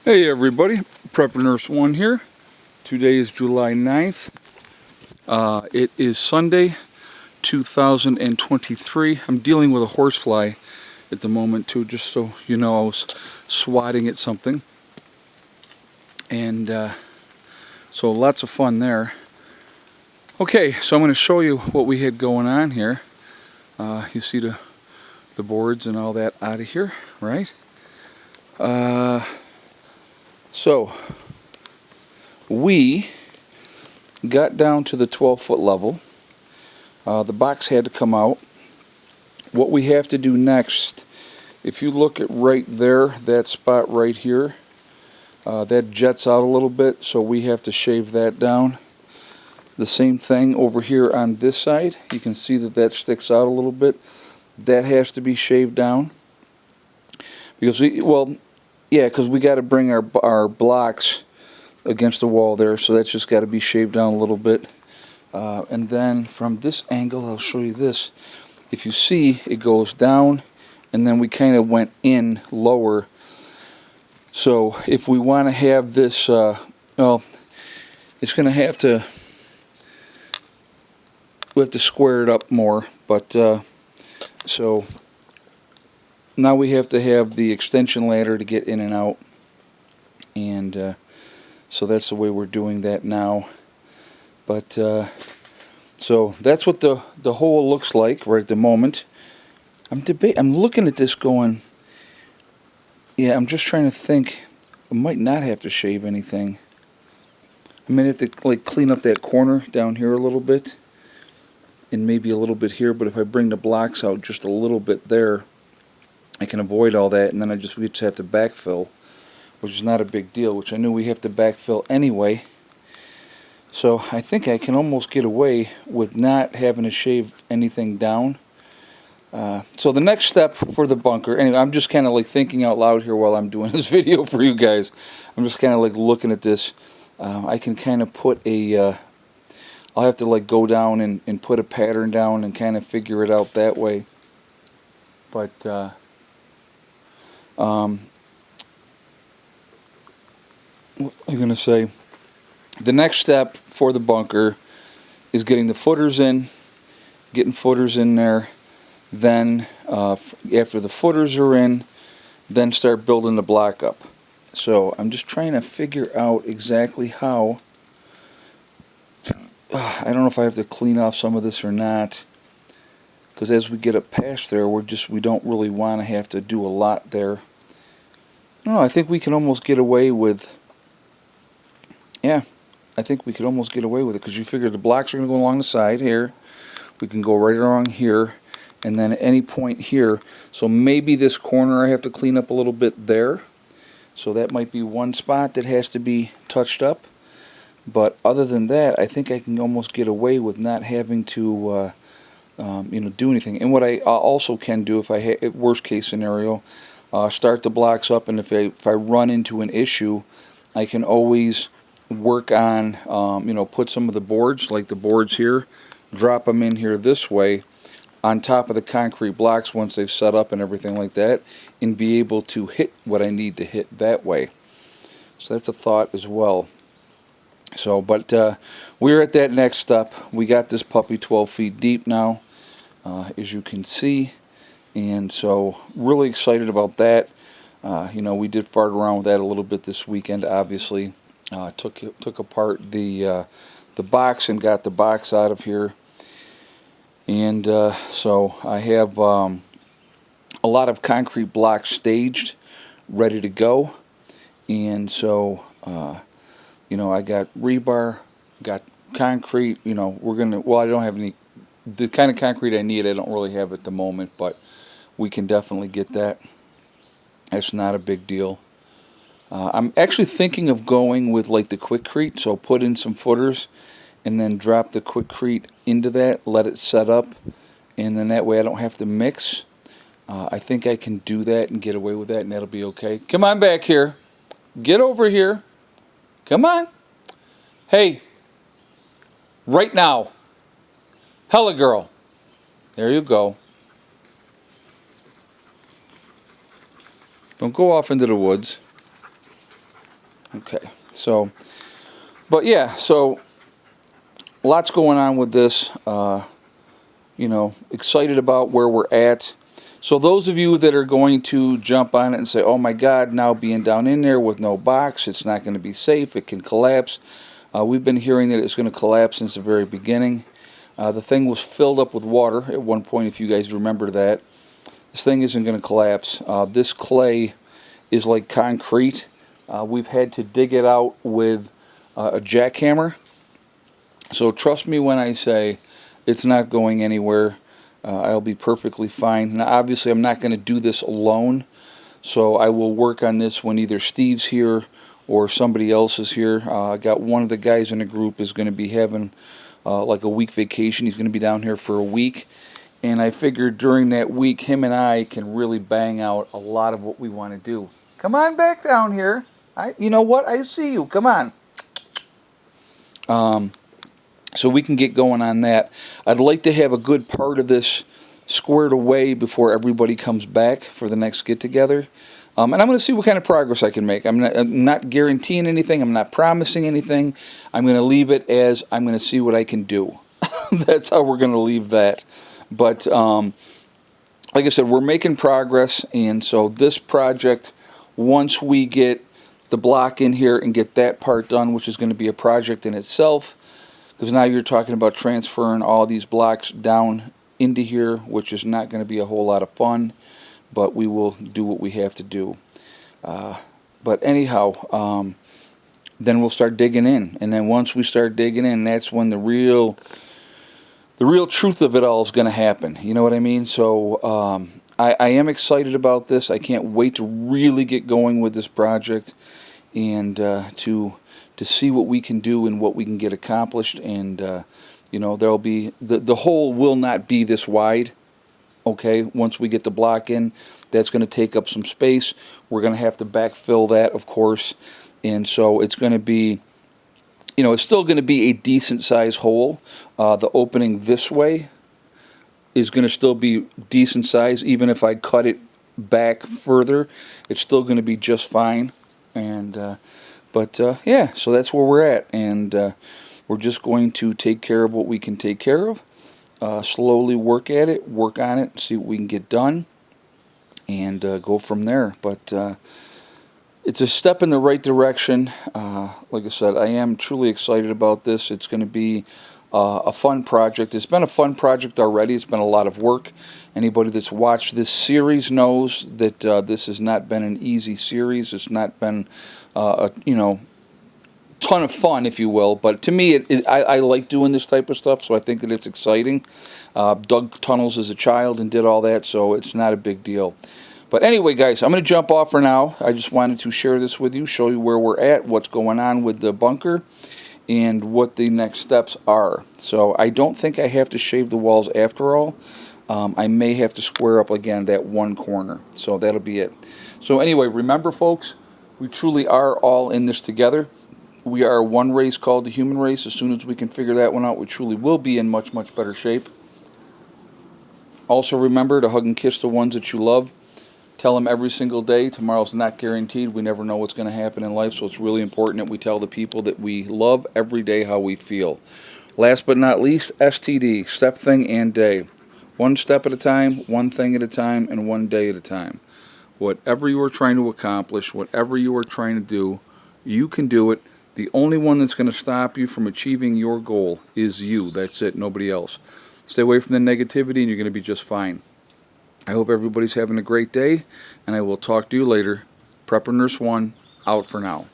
Hey everybody, Prepper Nurse 1 here. Today is July 9th. It is Sunday, 2023. I'm dealing with a horsefly at the moment too, just so you know. I was swatting at something. And so lots of fun there. Okay, so I'm going to show you what we had going on here. You see the boards and all that out of here, right? So we got down to the 12-foot level. The box had to come out. What we have to do next, if you look at right there, that spot right here, that jets out a little bit, so we have to shave that down. The same thing over here on this side. You can see that that sticks out a little bit. That has to be shaved down. Because because we got to bring our blocks against the wall there, so that's just got to be shaved down a little bit. And then from this angle, I'll show you this. If you see, it goes down, and then we kind of went in lower. So if we want to have this, well, it's going to have to, we have to square it up more, but so now we have to have the extension ladder to get in and out, and so that's the way we're doing that now. But so that's what the hole looks like right at the moment. I'm looking at this going, yeah, I'm just trying to think. I might not have to shave anything. I might have to like clean up that corner down here a little bit, and maybe a little bit here. But if I bring the blocks out just a little bit there, I can avoid all that, and then we just have to backfill, which is not a big deal, which I knew we have to backfill anyway. So I think I can almost get away with not having to shave anything down. So the next step for the bunker, anyway, I'm just kind of like thinking out loud here while I'm doing this video for you guys. I'm just kind of like looking at this. I can kind of put a, I'll have to like go down and put a pattern down and kind of figure it out that way. But what I'm going to say, the next step for the bunker is getting the footers in, there. Then after the footers are in, then start building the block up. So I'm just trying to figure out exactly how. I don't know if I have to clean off some of this or not, because as we get up past there, we don't really want to have to do a lot there. I don't know, I think we can almost get away with, yeah, I think we could almost get away with it, because you figure the blocks are going to go along the side here. We can go right along here, and then at any point here. So maybe this corner I have to clean up a little bit there. So that might be one spot that has to be touched up. But other than that, I think I can almost get away with not having to do anything. And what I also can do, if I worst case scenario, start the blocks up, and if I run into an issue, I can always work on put some of the boards, like the boards here, drop them in here this way on top of the concrete blocks once they've set up and everything like that, and be able to hit what I need to hit that way. So that's a thought as well. So, but we're at that next step. We got this puppy 12 feet deep now, as you can see, and so really excited about that. We did fart around with that a little bit this weekend. Obviously, took apart the box and got the box out of here, and so I have a lot of concrete blocks staged, ready to go, and so. I got rebar, got concrete, I don't have any, the kind of concrete I need, I don't really have at the moment, but we can definitely get that. That's not a big deal. I'm actually thinking of going with like the Quikrete, so put in some footers and then drop the Quikrete into that, let it set up, and then that way I don't have to mix. I think I can do that and get away with that, and that'll be okay. Come on back here. Get over here. Come on. Hey. Right now. Hella girl. There you go. Don't go off into the woods. Okay, so, but yeah, so lots going on with this. You know, excited about where we're at. So those of you that are going to jump on it and say, oh my God, now being down in there with no box, it's not going to be safe, it can collapse. We've been hearing that it's going to collapse since the very beginning. The thing was filled up with water at one point, if you guys remember that. This thing isn't going to collapse. This clay is like concrete. We've had to dig it out with a jackhammer. So trust me when I say it's not going anywhere. I'll be perfectly fine. Now obviously I'm not going to do this alone, so I will work on this when either Steve's here or somebody else is here. I got one of the guys in the group is going to be having like a week vacation. He's going to be down here for a week, and I figured during that week him and I can really bang out a lot of what we want to do. Come on back down here. You know what? I see you. Come on. So we can get going on that. I'd like to have a good part of this squared away before everybody comes back for the next get-together. And I'm going to see what kind of progress I can make. I'm not guaranteeing anything. I'm not promising anything. I'm going to leave it as I'm going to see what I can do. That's how we're going to leave that. But like I said, we're making progress. And so this project, once we get the block in here and get that part done, which is going to be a project in itself, because now you're talking about transferring all these blocks down into here, which is not going to be a whole lot of fun, but we will do what we have to do. But anyhow, then we'll start digging in, and then once we start digging in, that's when the real truth of it all is going to happen. You know what I mean? So I am excited about this. I can't wait to really get going with this project and to see what we can do and what we can get accomplished. And you know, there'll be the hole will not be this wide. Okay, once we get the block in, that's going to take up some space. We're going to have to backfill that, of course, and so it's going to be, you know, it's still going to be a decent size hole. The opening this way is going to still be decent size. Even if I cut it back further, it's still going to be just fine. And but yeah, so that's where we're at, and we're just going to take care of what we can take care of. Slowly work at it, work on it, see what we can get done, and go from there. But it's a step in the right direction. Like I said, I am truly excited about this. It's going to be a fun project. It's been a fun project already. It's been a lot of work. Anybody that's watched this series knows that this has not been an easy series. It's not been you know, ton of fun, if you will, but to me, I like doing this type of stuff, so I think that it's exciting. Dug tunnels as a child and did all that, so it's not a big deal. But anyway, guys, I'm going to jump off for now. I just wanted to share this with you, show you where we're at, what's going on with the bunker, and what the next steps are. So I don't think I have to shave the walls after all. I may have to square up again that one corner, so that'll be it. So anyway, remember, folks, we truly are all in this together. We are one race called the human race. As soon as we can figure that one out, we truly will be in much, much better shape. Also remember to hug and kiss the ones that you love. Tell them every single day. Tomorrow's not guaranteed. We never know what's going to happen in life, so it's really important that we tell the people that we love every day how we feel. Last but not least, STD, step, thing, and day. One step at a time, one thing at a time, and one day at a time. Whatever you are trying to accomplish, whatever you are trying to do, you can do it. The only one that's going to stop you from achieving your goal is you. That's it, nobody else. Stay away from the negativity and you're going to be just fine. I hope everybody's having a great day, and I will talk to you later. Prepper Nurse 1, out for now.